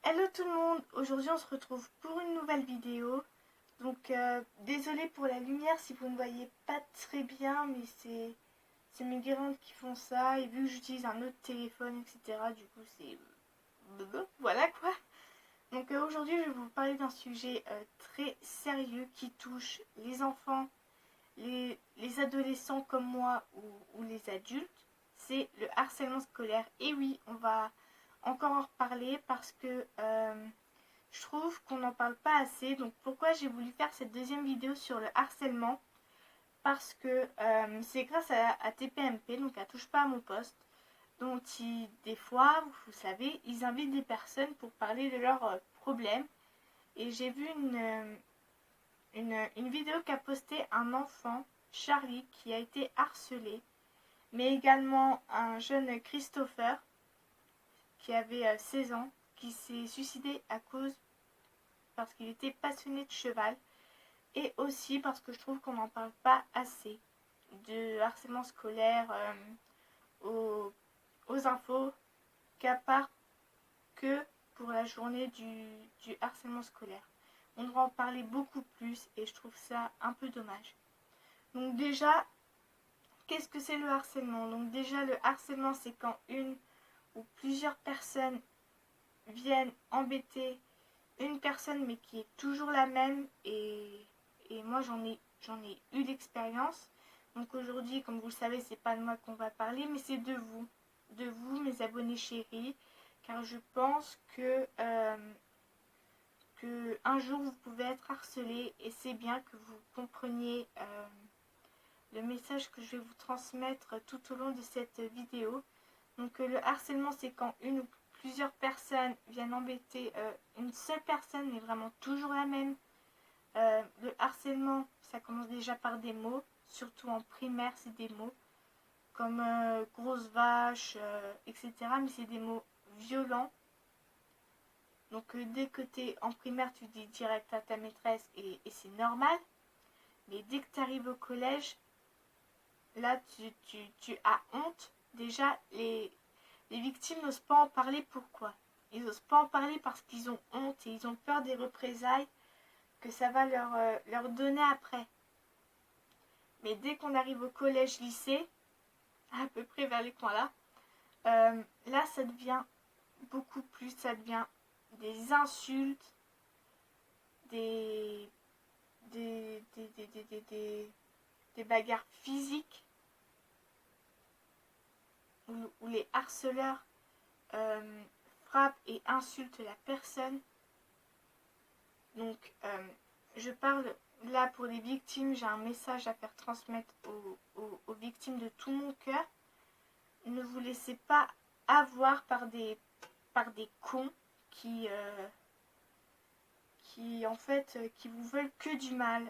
Hello tout le monde, aujourd'hui on se retrouve pour une nouvelle vidéo. Donc désolée pour la lumière si vous ne voyez pas très bien, mais c'est mes guirlandes qui font ça. Et vu que j'utilise un autre téléphone, etc., du coup c'est... Voilà quoi. Donc aujourd'hui je vais vous parler d'un sujet très sérieux qui touche les enfants, les adolescents comme moi ou les adultes. C'est le harcèlement scolaire. Et oui, on va encore en reparler parce que je trouve qu'on n'en parle pas assez. Donc pourquoi j'ai voulu faire cette deuxième vidéo sur le harcèlement? Parce que c'est grâce à TPMP, donc à Touche pas à mon poste, dont des fois, vous savez, ils invitent des personnes pour parler de leurs problèmes. Et j'ai vu une vidéo qu'a posté un enfant, Charlie, qui a été harcelé, mais également un jeune Christopher, qui avait 16 ans, qui s'est suicidé à cause parce qu'il était passionné de cheval, et aussi parce que je trouve qu'on n'en parle pas assez de harcèlement scolaire aux infos, qu'à part que pour la journée du harcèlement scolaire. On devrait en parler beaucoup plus et je trouve ça un peu dommage. Donc déjà, qu'est-ce que c'est le harcèlement? Donc déjà, le harcèlement, c'est quand une ou plusieurs personnes viennent embêter une personne mais qui est toujours la même, et moi j'en ai eu l'expérience. Donc aujourd'hui, comme vous le savez, c'est pas de moi qu'on va parler, mais c'est de vous mes abonnés chéris, car je pense que un jour vous pouvez être harcelé et c'est bien que vous compreniez le message que je vais vous transmettre tout au long de cette vidéo. Donc le harcèlement, c'est quand une ou plusieurs personnes viennent embêter une seule personne, mais vraiment toujours la même. Le harcèlement, ça commence déjà par des mots, surtout en primaire, c'est des mots comme grosse vache, etc. Mais c'est des mots violents. Donc dès que tu es en primaire, tu dis direct à ta maîtresse et c'est normal. Mais dès que tu arrives au collège, là tu as honte. Déjà, les victimes n'osent pas en parler. Pourquoi? Ils n'osent pas en parler parce qu'ils ont honte et ils ont peur des représailles que ça va leur donner après. Mais dès qu'on arrive au collège, lycée, à peu près vers les coins là, là ça devient beaucoup plus, ça devient des insultes, des, des bagarres physiques, où les harceleurs frappent et insultent la personne. Donc je parle là pour les victimes, j'ai un message à faire transmettre aux victimes de tout mon cœur. Ne vous laissez pas avoir par des cons qui en fait qui vous veulent que du mal.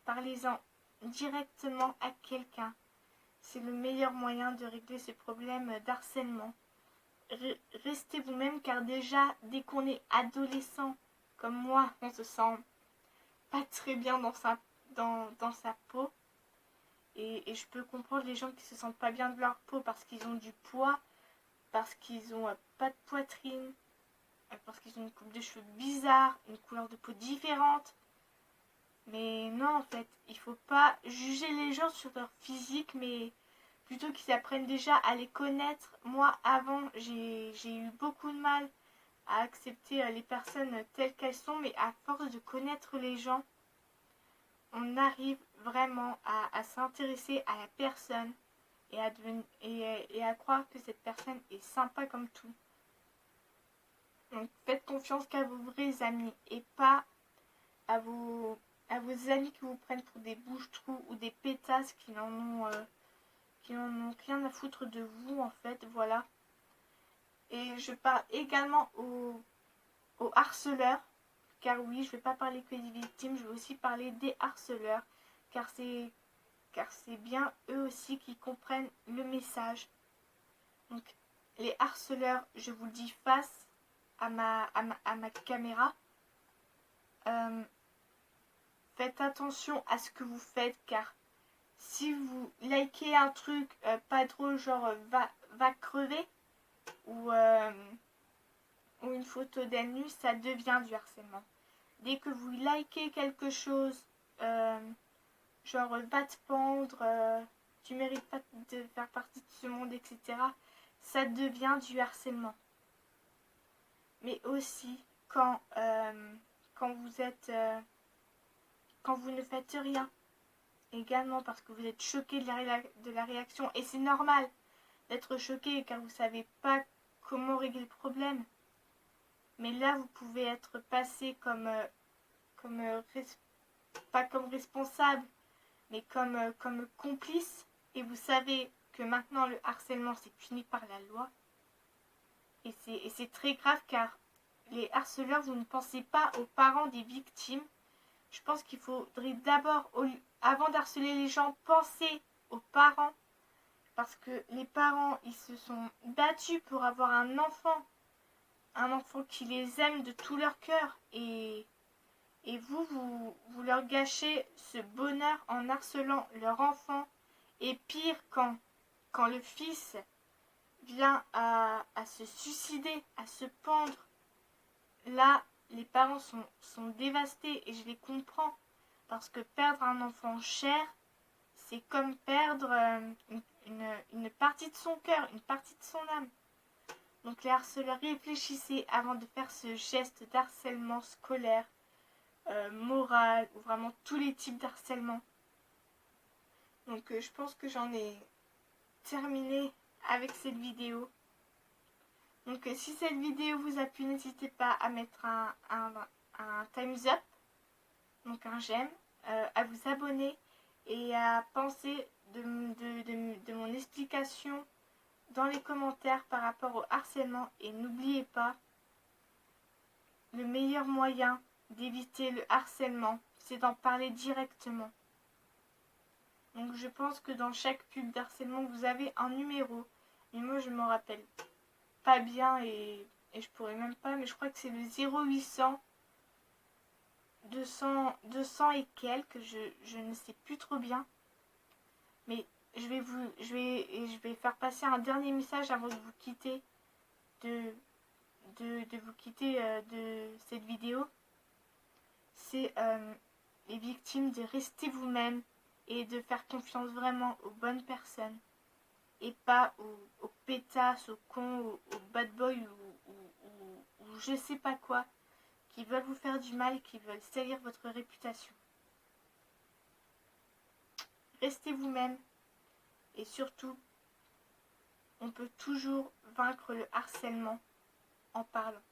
Parlez-en directement à quelqu'un. C'est le meilleur moyen de régler ce problème d'harcèlement. Restez vous-même, car déjà dès qu'on est adolescent comme moi, on se sent pas très bien dans sa peau. Et je peux comprendre les gens qui se sentent pas bien de leur peau parce qu'ils ont du poids, parce qu'ils ont pas de poitrine, parce qu'ils ont une coupe de cheveux bizarre, une couleur de peau différente. Mais non, en fait, il faut pas juger les gens sur leur physique, mais plutôt qu'ils apprennent déjà à les connaître. Moi, avant, j'ai eu beaucoup de mal à accepter les personnes telles qu'elles sont, mais à force de connaître les gens, on arrive vraiment à s'intéresser à la personne et à croire que cette personne est sympa comme tout. Donc faites confiance qu'à vos vrais amis et pas à vos amis qui vous prennent pour des bouches-trous ou des pétasses qui n'en ont rien à foutre de vous, en fait. Voilà. Et je parle également aux harceleurs, car oui, je ne vais pas parler que des victimes, je vais aussi parler des harceleurs, car c'est bien eux aussi qui comprennent le message. Donc les harceleurs, je vous le dis face à ma caméra, faites attention à ce que vous faites, car si vous likez un truc pas drôle, genre va crever, ou une photo d'elle nue, ça devient du harcèlement. Dès que vous likez quelque chose, genre va te pendre, tu mérites pas de faire partie de ce monde, etc., ça devient du harcèlement. Mais aussi quand vous êtes quand vous ne faites rien, également parce que vous êtes choqué de la réaction, et c'est normal d'être choqué car vous ne savez pas comment régler le problème. Mais là, vous pouvez être passé pas comme responsable, mais comme complice, et vous savez que maintenant le harcèlement c'est puni par la loi, et c'est très grave car les harceleurs, vous ne pensez pas aux parents des victimes. Je pense qu'il faudrait d'abord, avant d'harceler les gens, penser aux parents, parce que les parents, ils se sont battus pour avoir un enfant qui les aime de tout leur cœur, et vous leur gâchez ce bonheur en harcelant leur enfant. Et pire, quand le fils vient à se suicider, à se pendre, là, les parents sont dévastés, et je les comprends, parce que perdre un enfant cher, c'est comme perdre une partie de son cœur, une partie de son âme. Donc les harceleurs, réfléchissez avant de faire ce geste d'harcèlement scolaire, moral, ou vraiment tous les types d'harcèlement. Donc je pense que j'en ai terminé avec cette vidéo. Donc si cette vidéo vous a plu, n'hésitez pas à mettre un thumbs up, donc un j'aime, à vous abonner et à penser de mon explication dans les commentaires par rapport au harcèlement. Et n'oubliez pas, le meilleur moyen d'éviter le harcèlement, c'est d'en parler directement. Donc je pense que dans chaque pub d'harcèlement, vous avez un numéro. Mais moi je m'en rappelle pas bien, et je pourrais même pas, mais je crois que c'est le 0800 200 et quelques, je ne sais plus trop bien. Mais je vais faire passer un dernier message avant de vous quitter de cette vidéo. C'est les victimes, de rester vous-même et de faire confiance vraiment aux bonnes personnes, et pas aux pétasses, aux cons, aux bad boys, ou je sais pas quoi, qui veulent vous faire du mal, qui veulent salir votre réputation. Restez vous-même, et surtout, on peut toujours vaincre le harcèlement en parlant.